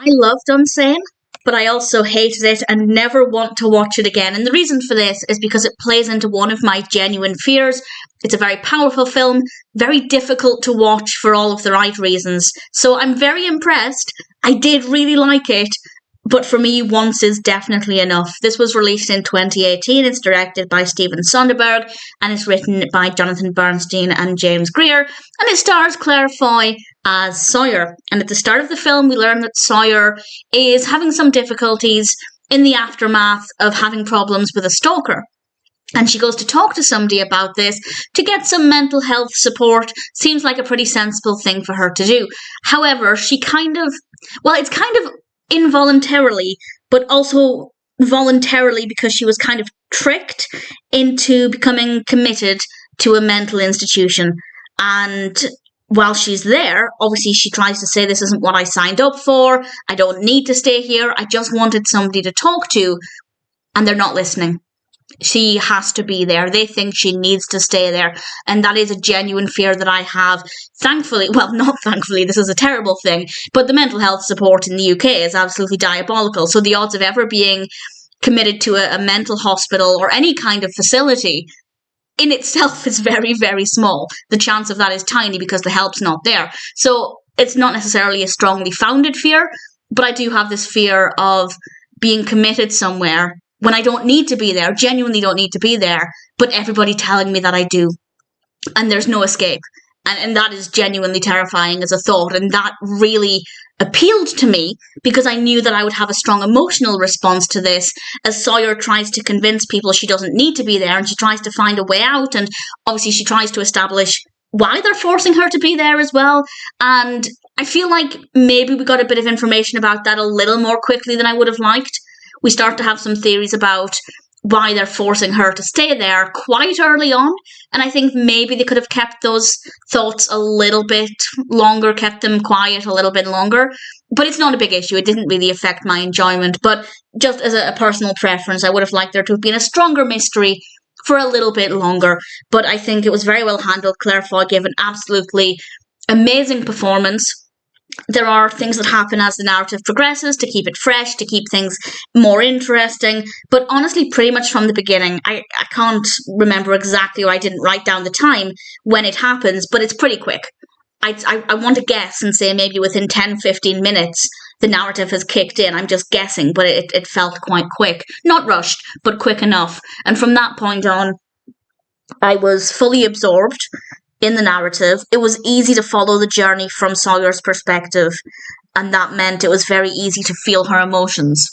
I loved Unsane, but I also hated it and never want to watch it again. And the reason for this is because it plays into one of my genuine fears. It's a very powerful film, very difficult to watch for all of the right reasons. So I'm very impressed. I did really like it, but for me, once is definitely enough. This was released in 2018. It's directed by Steven Soderbergh, and it's written by Jonathan Bernstein and James Greer, and it stars Claire Foy as Sawyer. And at the start of the film, we learn that Sawyer is having some difficulties in the aftermath of having problems with a stalker. And she goes to talk to somebody about this to get some mental health support. Seems like a pretty sensible thing for her to do. However, it's kind of involuntarily, but also voluntarily, because she was kind of tricked into becoming committed to a mental institution. And while she's there, obviously she tries to say, this isn't what I signed up for. I don't need to stay here. I just wanted somebody to talk to. And they're not listening. She has to be there. They think she needs to stay there. And that is a genuine fear that I have. Thankfully, well, not thankfully, this is a terrible thing, but the mental health support in the UK is absolutely diabolical. So the odds of ever being committed to a mental hospital or any kind of facility in itself is very, very small. The chance of that is tiny because the help's not there. So it's not necessarily a strongly founded fear, but I do have this fear of being committed somewhere when I don't need to be there, genuinely don't need to be there, but everybody telling me that I do. And there's no escape. And that is genuinely terrifying as a thought. And that really appealed to me because I knew that I would have a strong emotional response to this as Sawyer tries to convince people she doesn't need to be there, and she tries to find a way out. And obviously she tries to establish why they're forcing her to be there as well. And I feel like maybe we got a bit of information about that a little more quickly than I would have liked. We start to have some theories about why they're forcing her to stay there quite early on. And I think maybe they could have kept those thoughts a little bit longer, kept them quiet a little bit longer. But it's not a big issue. It didn't really affect my enjoyment. But just as a personal preference, I would have liked there to have been a stronger mystery for a little bit longer. But I think it was very well handled. Claire Foy gave an absolutely amazing performance. There are things that happen as the narrative progresses to keep it fresh, to keep things more interesting. But honestly, pretty much from the beginning, I can't remember exactly, or I didn't write down the time when it happens, but it's pretty quick. I want to guess and say maybe within 10-15 minutes, the narrative has kicked in. I'm just guessing, but it felt quite quick. Not rushed, but quick enough. And from that point on, I was fully absorbed in the narrative. It was easy to follow the journey from Sawyer's perspective, and that meant it was very easy to feel her emotions.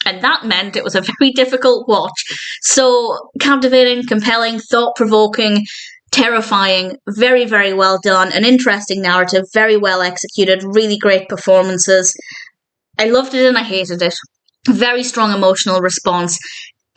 And that meant it was a very difficult watch. So captivating, compelling, thought-provoking, terrifying, very, very well done, an interesting narrative, very well executed, really great performances. I loved it and I hated it. Very strong emotional response.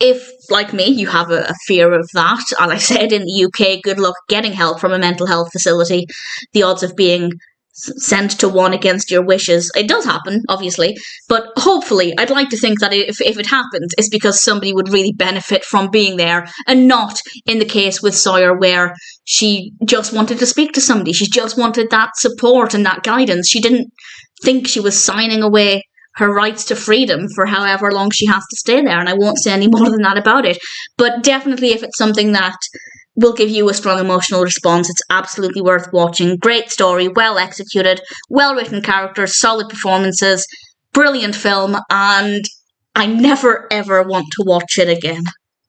If, like me, you have a fear of that, as I said, in the UK, good luck getting help from a mental health facility. The odds of being sent to one against your wishes, it does happen, obviously, but hopefully, I'd like to think that if it happens, it's because somebody would really benefit from being there, and not in the case with Sawyer where she just wanted to speak to somebody. She just wanted that support and that guidance. She didn't think she was signing away her rights to freedom for however long she has to stay there, and I won't say any more than that about it. But definitely, if it's something that will give you a strong emotional response, it's absolutely worth watching. Great story, well executed, well written characters, solid performances, brilliant film, and I never ever want to watch it again.